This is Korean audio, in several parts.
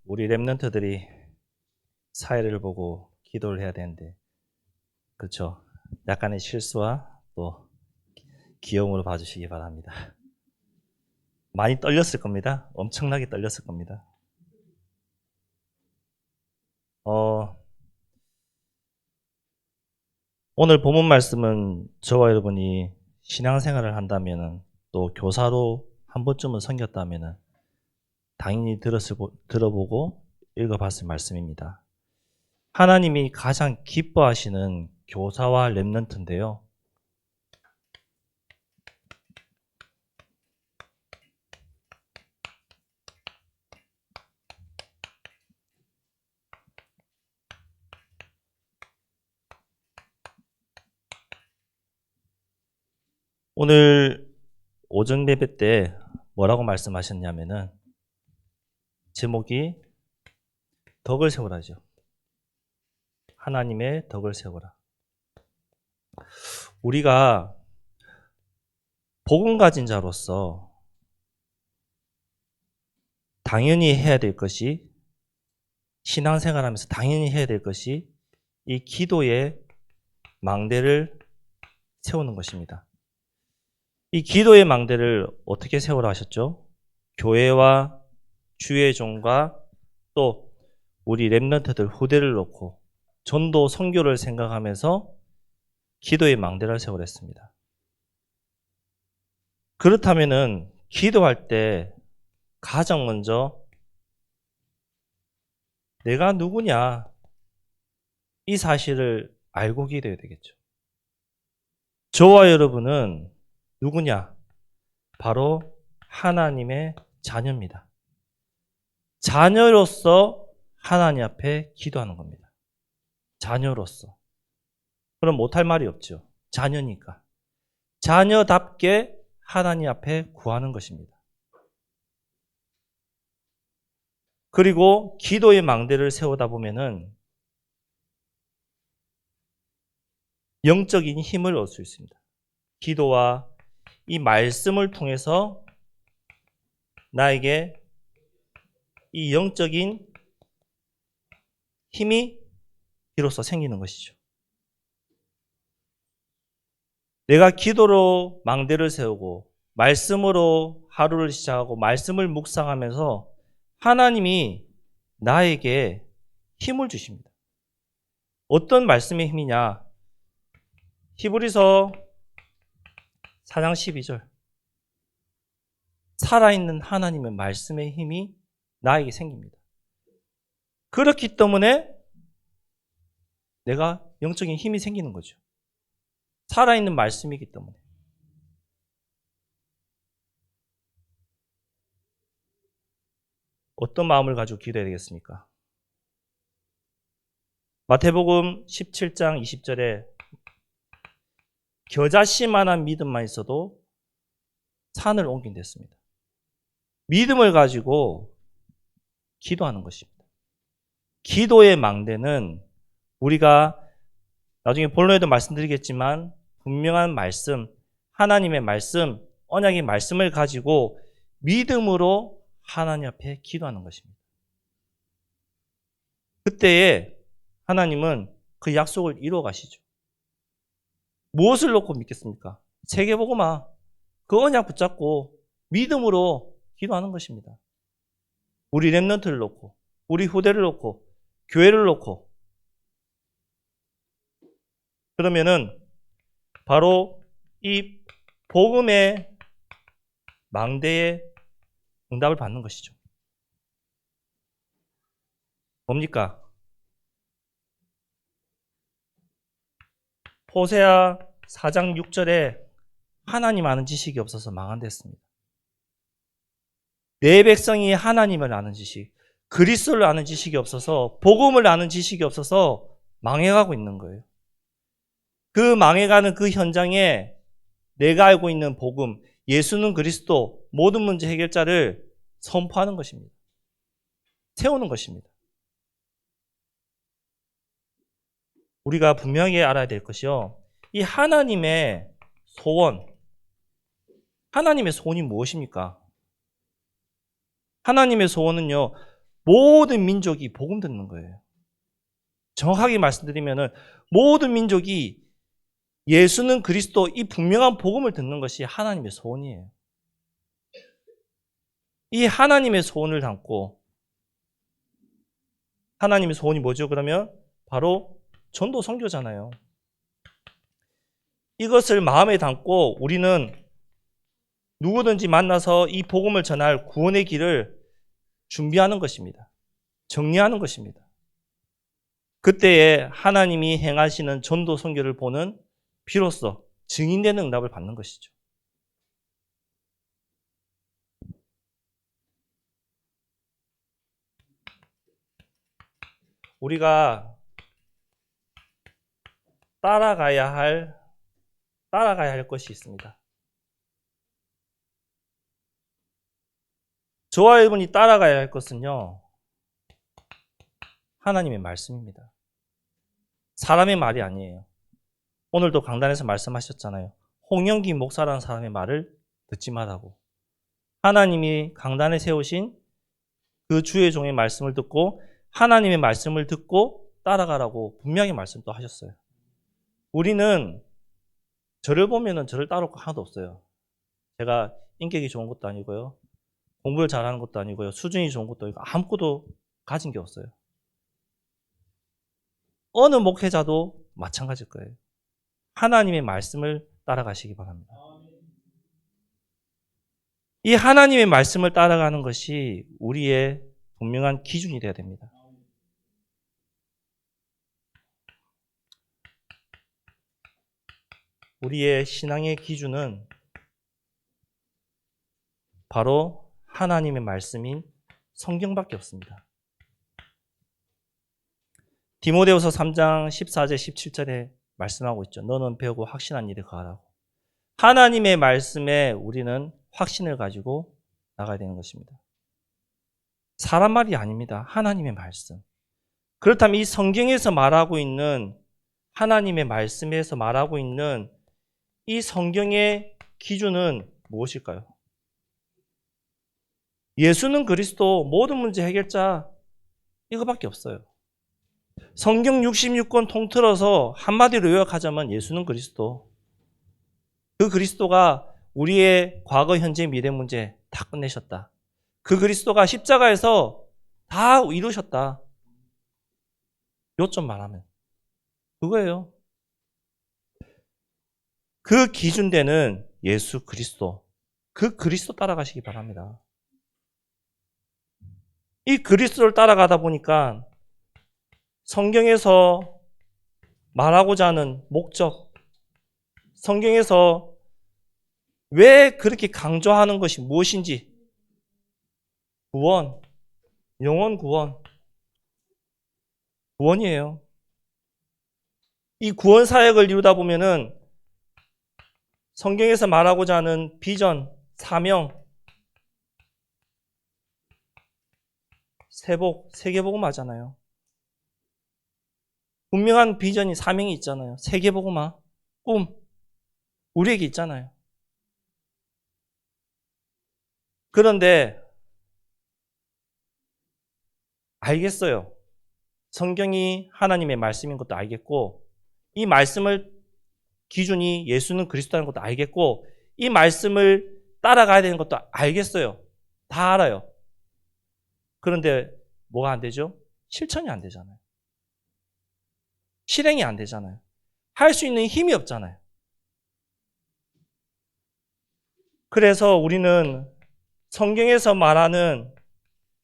우리 랩런트들이 사회를 보고 기도를 해야 되는데, 그렇죠. 약간의 실수와 또 귀여움으로 봐주시기 바랍니다. 많이 떨렸을 겁니다. 엄청나게 떨렸을 겁니다. 오늘 본문 말씀은 저와 여러분이 신앙생활을 한다면, 또 교사로 한 번쯤은 섬겼다면 당연히 들어보고 읽어봤을 말씀입니다. 하나님이 가장 기뻐하시는 교사와 랩런트인데요. 오늘 오전 예배 때 뭐라고 말씀하셨냐면은 제목이 덕을 세우라죠. 하나님의 덕을 세우라. 우리가 복음 가진 자로서 당연히 해야 될 것이, 신앙생활하면서 당연히 해야 될 것이 이 기도의 망대를 세우는 것입니다. 이 기도의 망대를 어떻게 세우라 하셨죠? 교회와 주의 종과 또 우리 랩런트들 후대를 놓고 전도 선교를 생각하면서 기도의 망대를 세우랬습니다. 그렇다면은 기도할 때 가장 먼저 내가 누구냐, 이 사실을 알고 기도해야 되겠죠. 저와 여러분은 누구냐? 바로 하나님의 자녀입니다. 자녀로서 하나님 앞에 기도하는 겁니다. 자녀로서. 그럼 못할 말이 없죠. 자녀니까. 자녀답게 하나님 앞에 구하는 것입니다. 그리고 기도의 망대를 세우다 보면은 영적인 힘을 얻을 수 있습니다. 기도와 이 말씀을 통해서 나에게 이 영적인 힘이 비로소 생기는 것이죠. 내가 기도로 망대를 세우고 말씀으로 하루를 시작하고 말씀을 묵상하면서 하나님이 나에게 힘을 주십니다. 어떤 말씀의 힘이냐? 히브리서 4장 12절. 살아있는 하나님의 말씀의 힘이 나에게 생깁니다. 그렇기 때문에 내가 영적인 힘이 생기는 거죠. 살아있는 말씀이기 때문에. 어떤 마음을 가지고 기도해야 되겠습니까? 마태복음 17장 20절에 겨자씨만한 믿음만 있어도 산을 옮긴댔습니다. 믿음을 가지고 기도하는 것입니다. 기도의 망대는 우리가 나중에 본론에도 말씀드리겠지만 분명한 말씀, 하나님의 말씀, 언약의 말씀을 가지고 믿음으로 하나님 앞에 기도하는 것입니다. 그때에 하나님은 그 약속을 이루어 가시죠. 무엇을 놓고 믿겠습니까? 세계복음화, 그 언약 붙잡고 믿음으로 기도하는 것입니다. 우리 랩런트를 놓고, 우리 후대를 놓고, 교회를 놓고. 그러면은 바로 이 복음의 망대에 응답을 받는 것이죠. 뭡니까? 호세아 4장 6절에 하나님 아는 지식이 없어서 망한댔습니다. 내 백성이 하나님을 아는 지식, 그리스도를 아는 지식이 없어서, 복음을 아는 지식이 없어서 망해가고 있는 거예요. 그 망해가는 그 현장에 내가 알고 있는 복음, 예수는 그리스도, 모든 문제 해결자를 선포하는 것입니다. 세우는 것입니다. 우리가 분명히 알아야 될 것이요, 이 하나님의 소원, 하나님의 소원이 무엇입니까? 하나님의 소원은요, 모든 민족이 복음 듣는 거예요. 정확하게 말씀드리면은 모든 민족이 예수는 그리스도 이 분명한 복음을 듣는 것이 하나님의 소원이에요. 이 하나님의 소원을 담고 하나님의 소원이 뭐죠? 그러면 바로 전도 선교잖아요. 이것을 마음에 담고 우리는 누구든지 만나서 이 복음을 전할 구원의 길을 준비하는 것입니다. 정리하는 것입니다. 그때에 하나님이 행하시는 전도 선교를 보는 비로소 증인되는 응답을 받는 것이죠. 우리가 따라가야 할 것이 있습니다. 저와 여러분이 따라가야 할 것은요, 하나님의 말씀입니다. 사람의 말이 아니에요. 오늘도 강단에서 말씀하셨잖아요. 홍영기 목사라는 사람의 말을 듣지 말라고. 하나님이 강단에 세우신 그 주의 종의 말씀을 듣고 하나님의 말씀을 듣고 따라가라고 분명히 말씀도 하셨어요. 우리는 저를 보면은 저를 따라올 거 하나도 없어요. 제가 인격이 좋은 것도 아니고요. 공부를 잘하는 것도 아니고요. 수준이 좋은 것도 아니고 아무것도 가진 게 없어요. 어느 목회자도 마찬가지일 거예요. 하나님의 말씀을 따라가시기 바랍니다. 이 하나님의 말씀을 따라가는 것이 우리의 분명한 기준이 되어야 됩니다. 우리의 신앙의 기준은 바로 하나님의 말씀인 성경밖에 없습니다. 디모데후서 3장 14절 17절에 말씀하고 있죠. 너는 배우고 확신한 일에 거하라고. 하나님의 말씀에 우리는 확신을 가지고 나가야 되는 것입니다. 사람 말이 아닙니다. 하나님의 말씀. 그렇다면 이 성경에서 말하고 있는 하나님의 말씀에서 말하고 있는 이 성경의 기준은 무엇일까요? 예수는 그리스도 모든 문제 해결자 이거밖에 없어요. 성경 66권 통틀어서 한마디로 요약하자면 예수는 그리스도. 그 그리스도가 우리의 과거, 현재, 미래 문제 다 끝내셨다. 그 그리스도가 십자가에서 다 이루셨다. 요점 말하면 그거예요. 그 기준되는 예수 그리스도, 그 그리스도 따라가시기 바랍니다. 이 그리스도를 따라가다 보니까 성경에서 말하고자 하는 목적, 성경에서 왜 그렇게 강조하는 것이 무엇인지, 구원, 영원 구원이에요. 이 구원 사역을 이루다 보면은 성경에서 말하고자 하는 비전, 사명, 세계복음 하잖아요. 분명한 비전이, 사명이 있잖아요. 세계복음화, 꿈, 우리에게 있잖아요. 그런데 알겠어요. 성경이 하나님의 말씀인 것도 알겠고, 이 말씀을 기준이 예수는 그리스도라는 것도 알겠고, 이 말씀을 따라가야 되는 것도 알겠어요. 다 알아요. 그런데 뭐가 안 되죠? 실천이 안 되잖아요. 실행이 안 되잖아요. 할 수 있는 힘이 없잖아요. 그래서 우리는 성경에서 말하는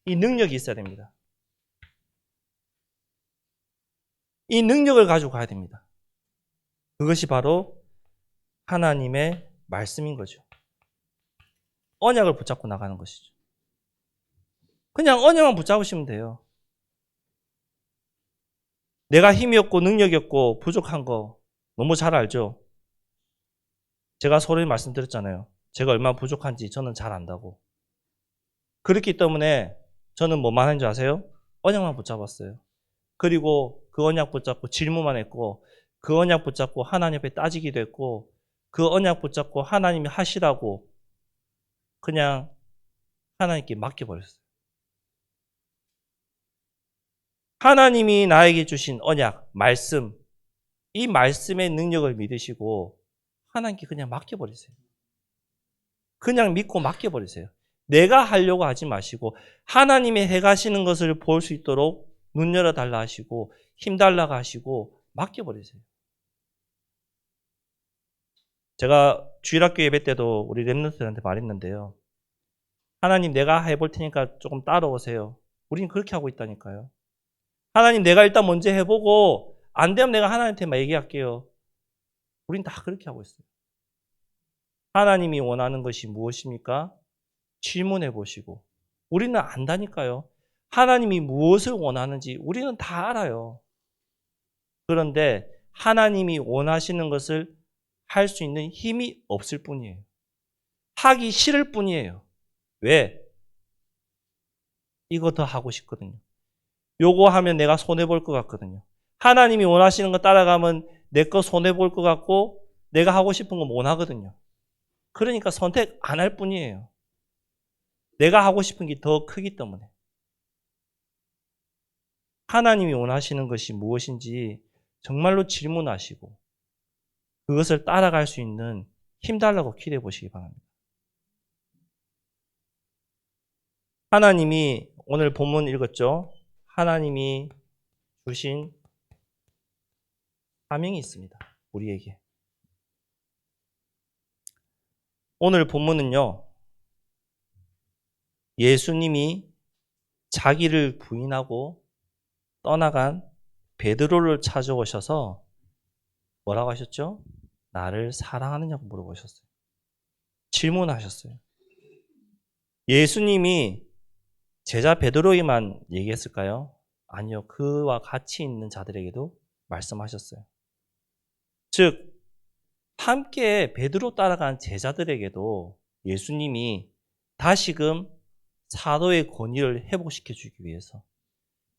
이 능력이 있어야 됩니다. 이 능력을 가지고 가야 됩니다. 그것이 바로 하나님의 말씀인 거죠. 언약을 붙잡고 나가는 것이죠. 그냥 언약만 붙잡으시면 돼요. 내가 힘이 없고 능력이 없고 부족한 거 너무 잘 알죠? 제가 서로에 말씀드렸잖아요. 제가 얼마나 부족한지 저는 잘 안다고. 그렇기 때문에 저는 뭐만 하는 줄 아세요? 언약만 붙잡았어요. 그리고 그 언약 붙잡고 질문만 했고, 그 언약 붙잡고 하나님 앞에 따지기도 했고, 그 언약 붙잡고 하나님이 하시라고 그냥 하나님께 맡겨버렸어요. 하나님이 나에게 주신 언약, 말씀, 이 말씀의 능력을 믿으시고 하나님께 그냥 맡겨버리세요. 그냥 믿고 맡겨버리세요. 내가 하려고 하지 마시고 하나님의 해가시는 것을 볼 수 있도록 눈 열어달라 하시고 힘달라고 하시고 맡겨버리세요. 제가 주일학교 예배 때도 우리 랩런트들한테 말했는데요. 하나님 내가 해볼 테니까 조금 따라오세요. 우리는 그렇게 하고 있다니까요. 하나님 내가 일단 먼저 해보고 안 되면 내가 하나님한테만 얘기할게요. 우린 다 그렇게 하고 있어요. 하나님이 원하는 것이 무엇입니까? 질문해 보시고. 우리는 안다니까요. 하나님이 무엇을 원하는지 우리는 다 알아요. 그런데 하나님이 원하시는 것을 할 수 있는 힘이 없을 뿐이에요. 하기 싫을 뿐이에요. 왜? 이거 더 하고 싶거든요. 요거 하면 내가 손해볼 것 같거든요. 하나님이 원하시는 거 따라가면 내 거 손해볼 것 같고 내가 하고 싶은 거 못 하거든요. 그러니까 선택 안 할 뿐이에요. 내가 하고 싶은 게 더 크기 때문에. 하나님이 원하시는 것이 무엇인지 정말로 질문하시고 그것을 따라갈 수 있는 힘 달라고 기도해 보시기 바랍니다. 하나님이 오늘 본문 읽었죠? 하나님이 주신 사명이 있습니다. 우리에게. 오늘 본문은요. 예수님이 자기를 부인하고 떠나간 베드로를 찾아오셔서 뭐라고 하셨죠? 나를 사랑하느냐고 물어보셨어요. 질문하셨어요. 예수님이 제자 베드로에게만 얘기했을까요? 아니요. 그와 같이 있는 자들에게도 말씀하셨어요. 즉 함께 베드로 따라간 제자들에게도 예수님이 다시금 사도의 권위를 회복시켜 주기 위해서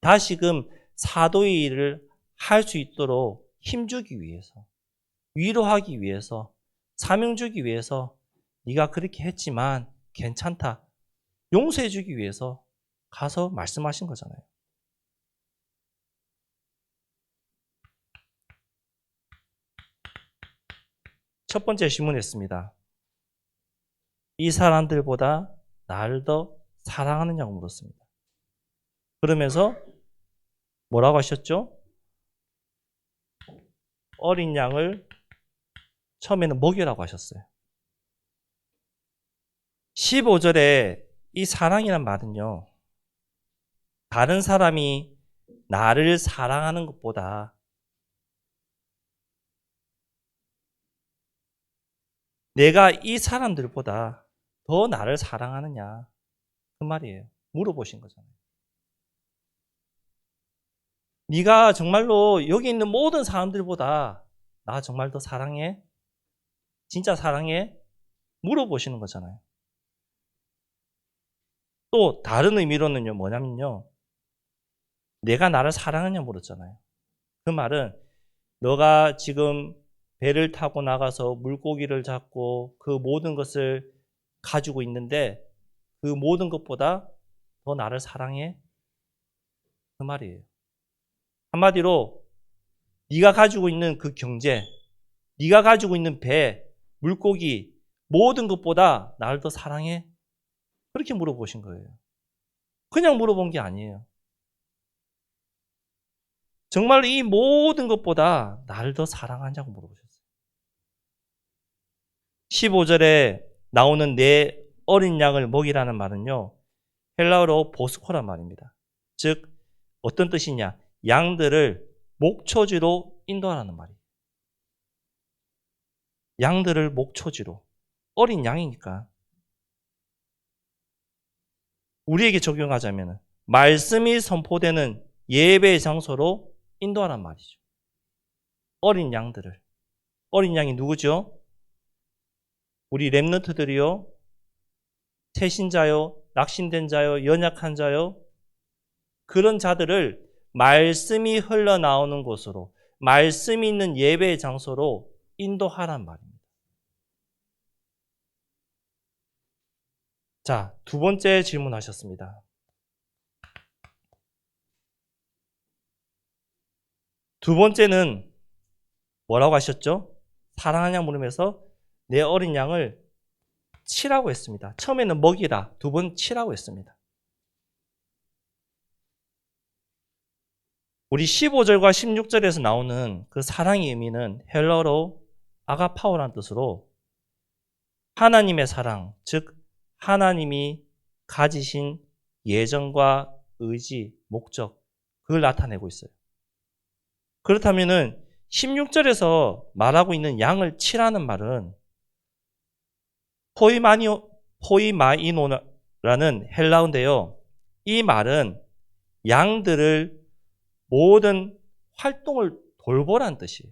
다시금 사도의 일을 할 수 있도록 힘주기 위해서 위로하기 위해서 사명 주기 위해서 네가 그렇게 했지만 괜찮다. 용서해 주기 위해서 가서 말씀하신 거잖아요. 첫 번째 질문했습니다. 이 사람들보다 나를 더 사랑하느냐고 물었습니다. 그러면서 뭐라고 하셨죠? 어린 양을 처음에는 먹이라고 하셨어요. 15절에 이 사랑이란 말은요. 다른 사람이 나를 사랑하는 것보다 내가 이 사람들보다 더 나를 사랑하느냐 그 말이에요. 물어보신 거잖아요. 네가 정말로 여기 있는 모든 사람들보다 나 정말 더 사랑해? 진짜 사랑해? 물어보시는 거잖아요. 또 다른 의미로는요. 뭐냐면요. 내가 나를 사랑하냐 물었잖아요. 그 말은 너가 지금 배를 타고 나가서 물고기를 잡고 그 모든 것을 가지고 있는데 그 모든 것보다 더 나를 사랑해? 그 말이에요. 한마디로 네가 가지고 있는 그 경제, 네가 가지고 있는 배, 물고기 모든 것보다 나를 더 사랑해? 그렇게 물어보신 거예요. 그냥 물어본 게 아니에요. 정말 이 모든 것보다 나를 더 사랑하냐고 물어보셨어요. 15절에 나오는 내 어린 양을 먹이라는 말은요. 헬라어로 보스코란 말입니다. 즉 어떤 뜻이냐? 양들을 목초지로 인도하라는 말이에요. 양들을 목초지로. 어린 양이니까. 우리에게 적용하자면 말씀이 선포되는 예배의 장소로 인도하란 말이죠. 어린 양들을. 어린 양이 누구죠? 우리 렘넌트들이요. 태신자요, 낙심된 자요, 연약한 자요. 그런 자들을 말씀이 흘러나오는 곳으로, 말씀이 있는 예배의 장소로 인도하란 말입니다. 자, 두 번째 질문하셨습니다. 두 번째는 뭐라고 하셨죠? 사랑하냐 물으면서 내 어린 양을 치라고 했습니다. 처음에는 먹이라, 두 번 치라고 했습니다. 우리 15절과 16절에서 나오는 그 사랑의 의미는 헬러로 아가파오라는 뜻으로 하나님의 사랑, 즉 하나님이 가지신 예정과 의지, 목적, 그걸 나타내고 있어요. 그렇다면은 16절에서 말하고 있는 양을 치라는 말은 포이마이노라는 헬라어인데요. 이 말은 양들을 모든 활동을 돌보라는 뜻이에요.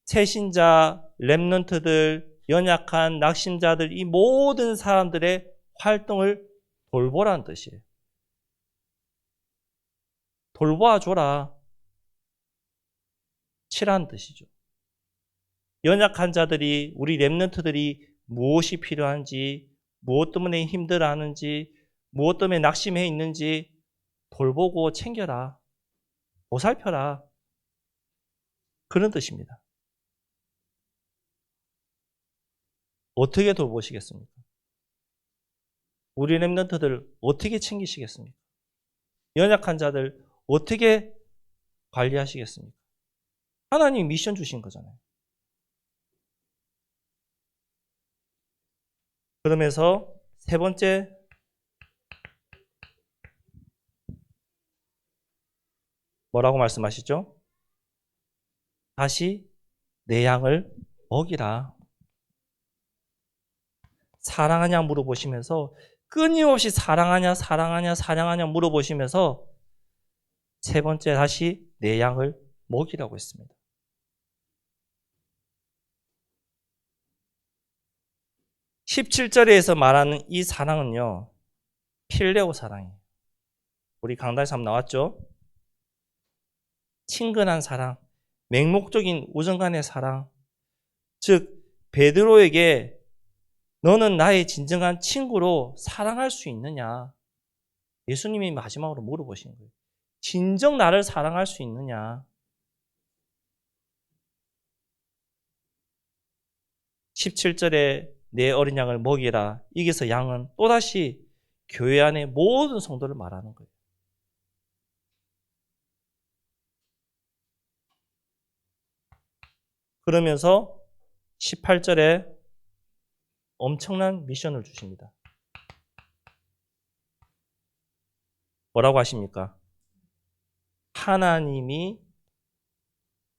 새신자, 렘넌트들, 연약한 낙심자들, 이 모든 사람들의 활동을 돌보라는 뜻이에요. 돌보아줘라. 치라는 뜻이죠. 연약한 자들이, 우리 렘넌트들이 무엇이 필요한지, 무엇 때문에 힘들어하는지, 무엇 때문에 낙심해 있는지 돌보고 챙겨라. 보살펴라. 그런 뜻입니다. 어떻게 돌보시겠습니까? 우리 렘넌트들 어떻게 챙기시겠습니까? 연약한 자들 어떻게 관리하시겠습니까? 하나님 미션 주신 거잖아요. 그러면서 세 번째, 뭐라고 말씀하시죠? 다시 내 양을 먹이라. 사랑하냐 물어보시면서 끊임없이 사랑하냐 물어보시면서 세 번째 다시 내 양을 먹이라고 했습니다. (17절에서) 말하는 이 사랑은요, 필레오 사랑이에요. 우리 강단에서 한번 나왔죠? 친근한 사랑, 맹목적인 우정 간의 사랑. 즉 베드로에게 너는 나의 진정한 친구로 사랑할 수 있느냐? 예수님이 마지막으로 물어보신 거예요. 진정 나를 사랑할 수 있느냐? 17절에 내 어린 양을 먹이라. 여기서 양은 또다시 교회 안의 모든 성도를 말하는 거예요. 그러면서 18절에 엄청난 미션을 주십니다. 뭐라고 하십니까? 하나님이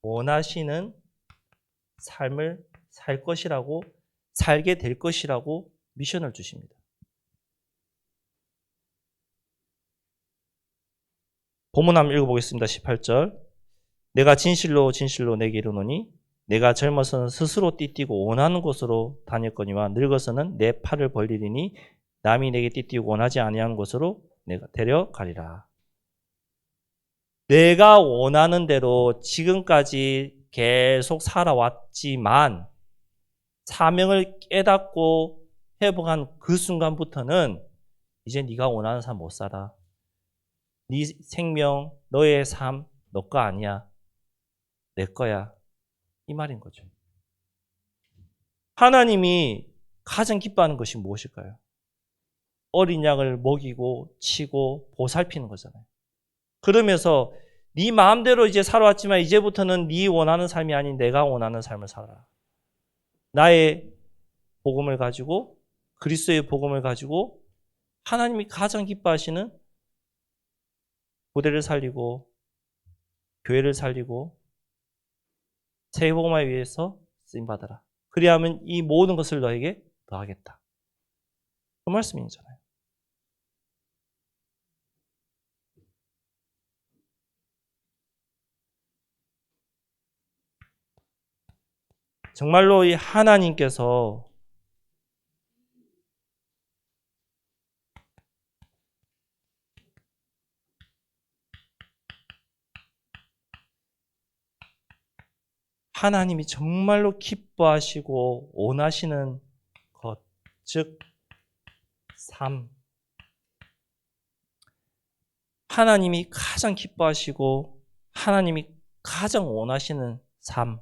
원하시는 삶을 살 것이라고, 살게 될 것이라고 미션을 주십니다. 본문 한번 읽어보겠습니다. 18절. 내가 진실로 진실로 내게 이르노니 내가 젊어서는 스스로 띠뛰고 원하는 곳으로 다녔거니와 늙어서는 내 팔을 벌리리니 남이 내게 띠뛰고 원하지 아니하는 곳으로 내가 데려가리라. 내가 원하는 대로 지금까지 계속 살아왔지만 사명을 깨닫고 회복한 그 순간부터는 이제 네가 원하는 삶 못 살아. 네 생명, 너의 삶, 너 거 아니야. 내 거야. 이 말인 거죠. 하나님이 가장 기뻐하는 것이 무엇일까요? 어린 양을 먹이고 치고 보살피는 거잖아요. 그러면서 네 마음대로 이제 살아왔지만 이제부터는 네 원하는 삶이 아닌 내가 원하는 삶을 살아라. 나의 복음을 가지고, 그리스도의 복음을 가지고 하나님이 가장 기뻐하시는 부대를 살리고 교회를 살리고 세복음화에 위해서 쓰임받아라. 그리하면 이 모든 것을 너에게 더하겠다. 그 말씀이잖아요. 정말로 이 하나님께서 하나님이 정말로 기뻐하시고 원하시는 것, 즉 삶. 하나님이 가장 기뻐하시고 하나님이 가장 원하시는 삶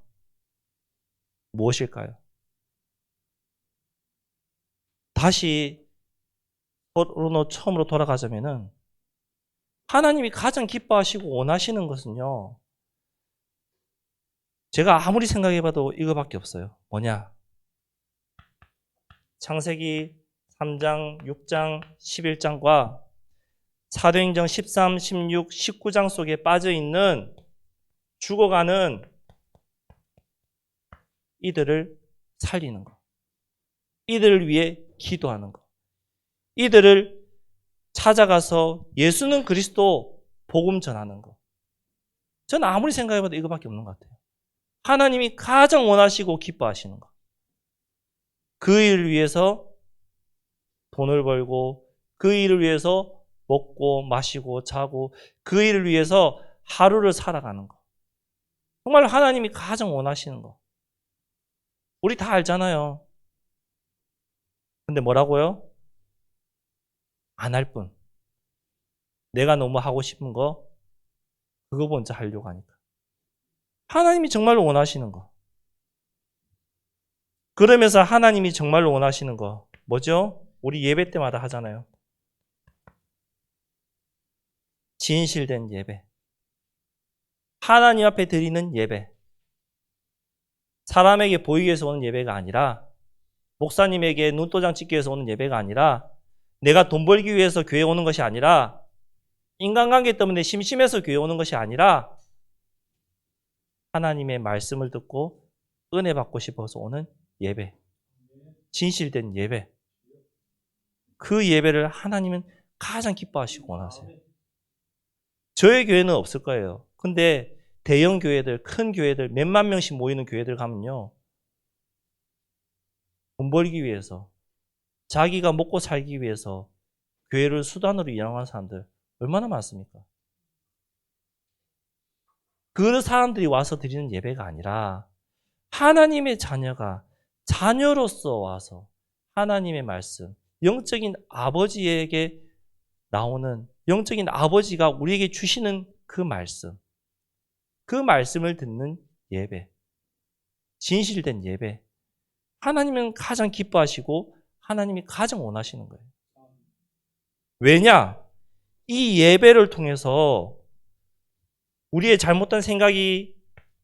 무엇일까요? 다시 처음으로 돌아가자면은 하나님이 가장 기뻐하시고 원하시는 것은요. 제가 아무리 생각해봐도 이거밖에 없어요. 뭐냐? 창세기 3장, 6장, 11장과 사도행전 13, 16, 19장 속에 빠져있는 죽어가는 이들을 살리는 것. 이들을 위해 기도하는 것. 이들을 찾아가서 예수는 그리스도 복음 전하는 것. 저는 아무리 생각해봐도 이거밖에 없는 것 같아요. 하나님이 가장 원하시고 기뻐하시는 것. 그 일을 위해서 돈을 벌고 그 일을 위해서 먹고 마시고 자고 그 일을 위해서 하루를 살아가는 것. 정말 하나님이 가장 원하시는 것. 우리 다 알잖아요. 근데 뭐라고요? 안 할 뿐. 내가 너무 하고 싶은 거 그거 먼저 하려고 하니까. 하나님이 정말로 원하시는 거. 그러면서 하나님이 정말로 원하시는 거 뭐죠? 우리 예배 때마다 하잖아요. 진실된 예배. 하나님 앞에 드리는 예배. 사람에게 보이기 위해서 오는 예배가 아니라 목사님에게 눈도장 찍기 위해서 오는 예배가 아니라 내가 돈 벌기 위해서 교회에 오는 것이 아니라 인간관계 때문에 심심해서 교회에 오는 것이 아니라 하나님의 말씀을 듣고 은혜 받고 싶어서 오는 예배. 진실된 예배. 그 예배를 하나님은 가장 기뻐하시고 원하세요. 저희 교회는 없을 거예요. 근데 대형 교회들, 큰 교회들, 몇만 명씩 모이는 교회들 가면요. 돈 벌기 위해서, 자기가 먹고 살기 위해서 교회를 수단으로 이용하는 사람들 얼마나 많습니까? 그 사람들이 와서 드리는 예배가 아니라 하나님의 자녀가 자녀로서 와서 하나님의 말씀, 영적인 아버지에게 나오는 영적인 아버지가 우리에게 주시는 그 말씀, 그 말씀을 듣는 예배, 진실된 예배, 하나님은 가장 기뻐하시고 하나님이 가장 원하시는 거예요. 왜냐? 이 예배를 통해서 우리의 잘못된 생각이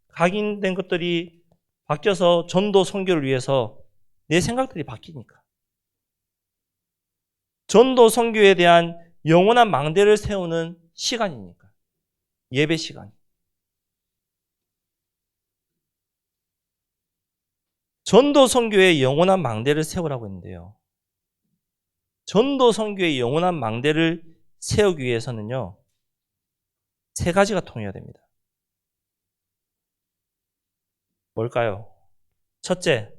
각인된 것들이 바뀌어서 전도 선교를 위해서 내 생각들이 바뀌니까. 전도 선교에 대한 영원한 망대를 세우는 시간이니까. 예배 시간. 전도 선교에 영원한 망대를 세우라고 했는데요. 전도 선교에 영원한 망대를 세우기 위해서는요. 세 가지가 통해야 됩니다. 뭘까요? 첫째,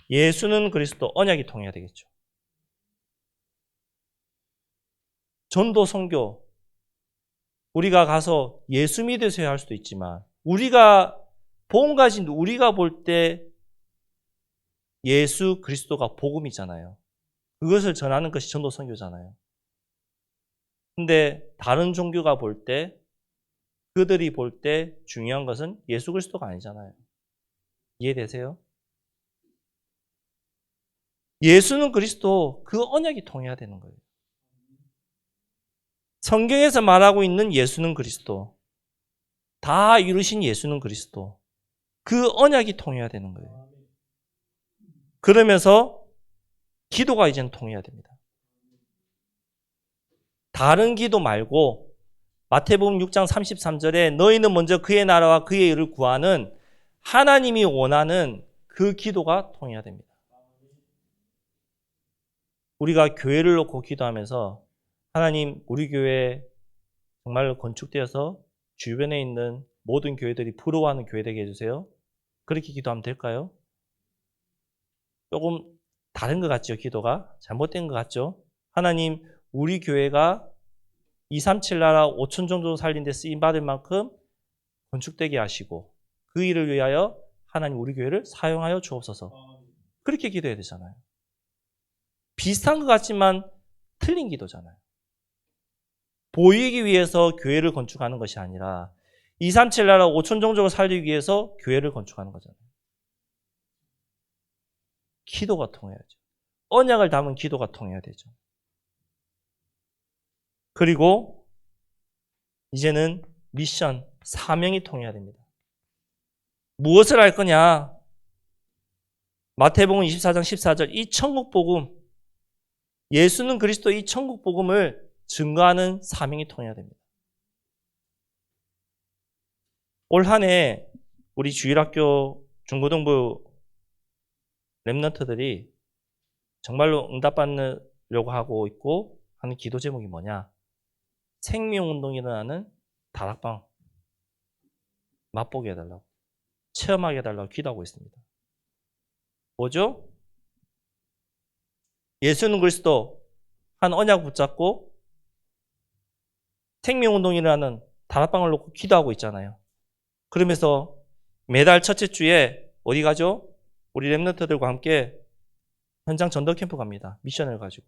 예수는 그리스도 언약이 통해야 되겠죠. 전도 선교, 우리가 가서 예수 믿으셔야 할 수도 있지만 우리가 복음 가진 우리가 볼 때 예수 그리스도가 복음이잖아요. 그것을 전하는 것이 전도 선교잖아요. 근데 다른 종교가 볼 때 그들이 볼 때 중요한 것은 예수 그리스도가 아니잖아요. 이해되세요? 예수는 그리스도 그 언약이 통해야 되는 거예요. 성경에서 말하고 있는 예수는 그리스도, 다 이루신 예수는 그리스도, 그 언약이 통해야 되는 거예요. 그러면서 기도가 이제는 통해야 됩니다. 다른 기도 말고 마태복음 6장 33절에 너희는 먼저 그의 나라와 그의 의를 구하는 하나님이 원하는 그 기도가 통해야 됩니다. 우리가 교회를 놓고 기도하면서 하나님 우리 교회 정말 건축되어서 주변에 있는 모든 교회들이 부러워하는 교회 되게 해주세요. 그렇게 기도하면 될까요? 조금 다른 것 같죠? 기도가 잘못된 것 같죠? 하나님 우리 교회가 237 나라 5천 정도 살린 데 쓰임받을 만큼 건축되게 하시고 그 일을 위하여 하나님 우리 교회를 사용하여 주옵소서. 그렇게 기도해야 되잖아요. 비슷한 것 같지만 틀린 기도잖아요. 보이기 위해서 교회를 건축하는 것이 아니라 237 나라 5천 종족을 살리기 위해서 교회를 건축하는 거잖아요. 기도가 통해야죠. 언약을 담은 기도가 통해야 되죠. 그리고 이제는 미션, 사명이 통해야 됩니다. 무엇을 할 거냐? 마태복음 24장 14절 이 천국 복음, 예수는 그리스도 이 천국 복음을 증거하는 사명이 통해야 됩니다. 올 한 해 우리 주일학교 중고등부 랩런트들이 정말로 응답받으려고 하고 있고 하는 기도 제목이 뭐냐? 생명운동이 일어나는 다락방 맛보게 해달라고, 체험하게 해달라고 기도하고 있습니다. 뭐죠? 예수는 그리스도 한 언약 붙잡고 생명운동이 일어나는 다락방을 놓고 기도하고 있잖아요. 그러면서 매달 첫째 주에 어디 가죠? 우리 랩런트들과 함께 현장 전도 캠프 갑니다. 미션을 가지고.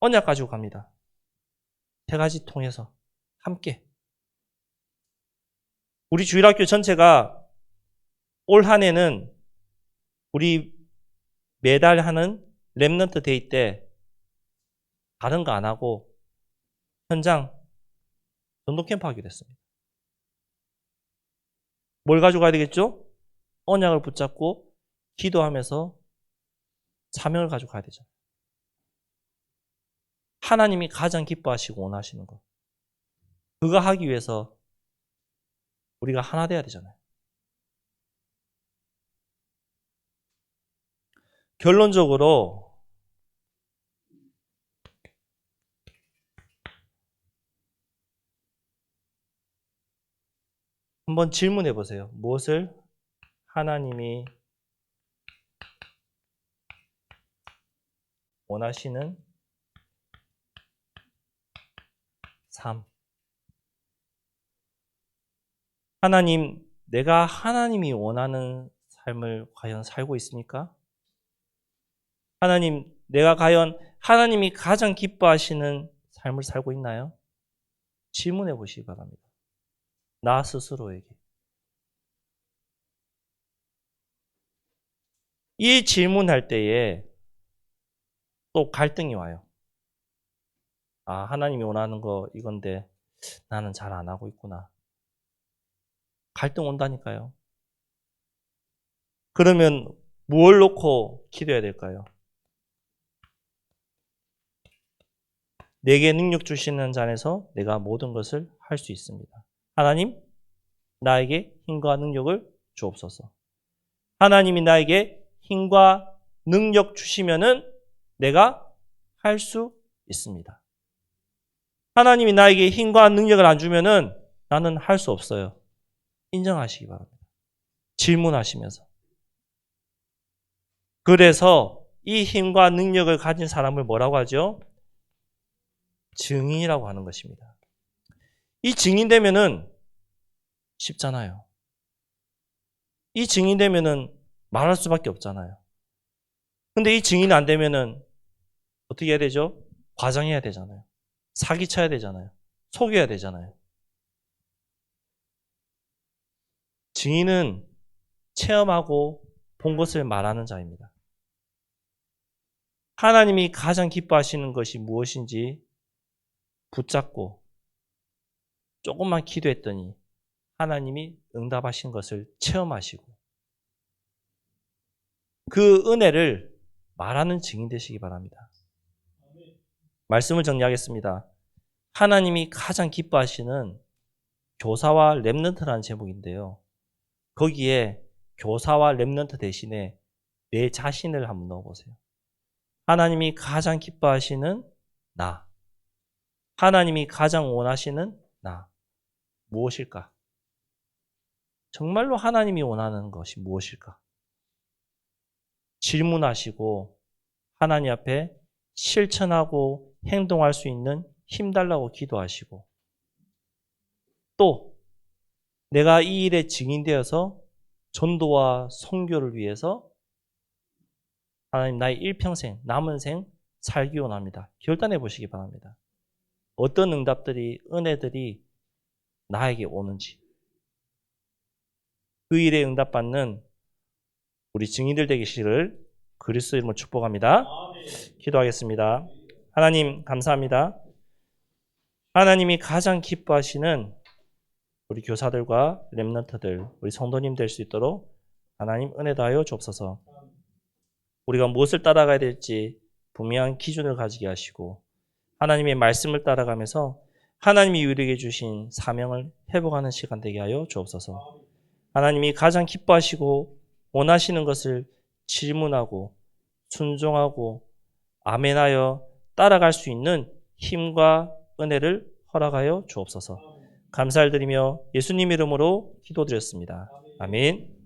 언약 가지고 갑니다. 세 가지 통해서 함께. 우리 주일학교 전체가 올 한 해는 우리 매달 하는 랩런트 데이 때 다른 거 안 하고 현장 전도 캠프 하기로 했습니다. 뭘 가지고 가야 되겠죠? 언약을 붙잡고 기도하면서 사명을 가지고 가야 되죠. 하나님이 가장 기뻐하시고 원하시는 것. 그거 하기 위해서 우리가 하나 돼야 되잖아요. 결론적으로 한번 질문해 보세요. 무엇을 하나님이 원하시는 삶. 하나님, 내가 하나님이 원하는 삶을 과연 살고 있습니까? 하나님, 내가 과연 하나님이 가장 기뻐하시는 삶을 살고 있나요? 질문해 보시기 바랍니다. 나 스스로에게. 이 질문할 때에 또 갈등이 와요. 아, 하나님이 원하는 거 이건데 나는 잘 안 하고 있구나. 갈등 온다니까요. 그러면 뭘 놓고 기도해야 될까요? 내게 능력 주시는 자 안에서 내가 모든 것을 할 수 있습니다. 하나님, 나에게 힘과 능력을 주옵소서. 하나님이 나에게 힘과 능력 주시면은 내가 할 수 있습니다. 하나님이 나에게 힘과 능력을 안 주면은 나는 할 수 없어요. 인정하시기 바랍니다. 질문하시면서. 그래서 이 힘과 능력을 가진 사람을 뭐라고 하죠? 증인이라고 하는 것입니다. 이 증인 되면은 쉽잖아요. 이 증인 되면은 말할 수밖에 없잖아요. 근데 이 증인이 안 되면은 어떻게 해야 되죠? 과장해야 되잖아요. 사기쳐야 되잖아요. 속여야 되잖아요. 증인은 체험하고 본 것을 말하는 자입니다. 하나님이 가장 기뻐하시는 것이 무엇인지 붙잡고 조금만 기도했더니 하나님이 응답하신 것을 체험하시고 그 은혜를 말하는 증인 되시기 바랍니다. 말씀을 정리하겠습니다. 하나님이 가장 기뻐하시는 교사와 랩런트라는 제목인데요. 거기에 교사와 랩런트 대신에 내 자신을 한번 넣어보세요. 하나님이 가장 기뻐하시는 나. 하나님이 가장 원하시는 나. 무엇일까? 정말로 하나님이 원하는 것이 무엇일까? 질문하시고 하나님 앞에 실천하고 행동할 수 있는 힘 달라고 기도하시고 또 내가 이 일에 증인되어서 전도와 선교를 위해서 하나님 나의 일평생 남은 생 살기 원합니다. 결단해 보시기 바랍니다. 어떤 응답들이 은혜들이 나에게 오는지. 그 일에 응답받는 우리 증인들 되시기를 그리스도 이름으로 축복합니다. 기도하겠습니다. 하나님 감사합니다. 하나님이 가장 기뻐하시는 우리 교사들과 렘넌트들, 우리 성도님 될 수 있도록 하나님 은혜 다하여 주옵소서. 우리가 무엇을 따라가야 될지 분명한 기준을 가지게 하시고 하나님의 말씀을 따라가면서 하나님이 우리에게 주신 사명을 회복하는 시간 되게 하여 주옵소서. 하나님이 가장 기뻐하시고 원하시는 것을 질문하고 순종하고 아멘하여 따라갈 수 있는 힘과 은혜를 허락하여 주옵소서. 감사를 드리며 예수님 이름으로 기도드렸습니다. 아멘.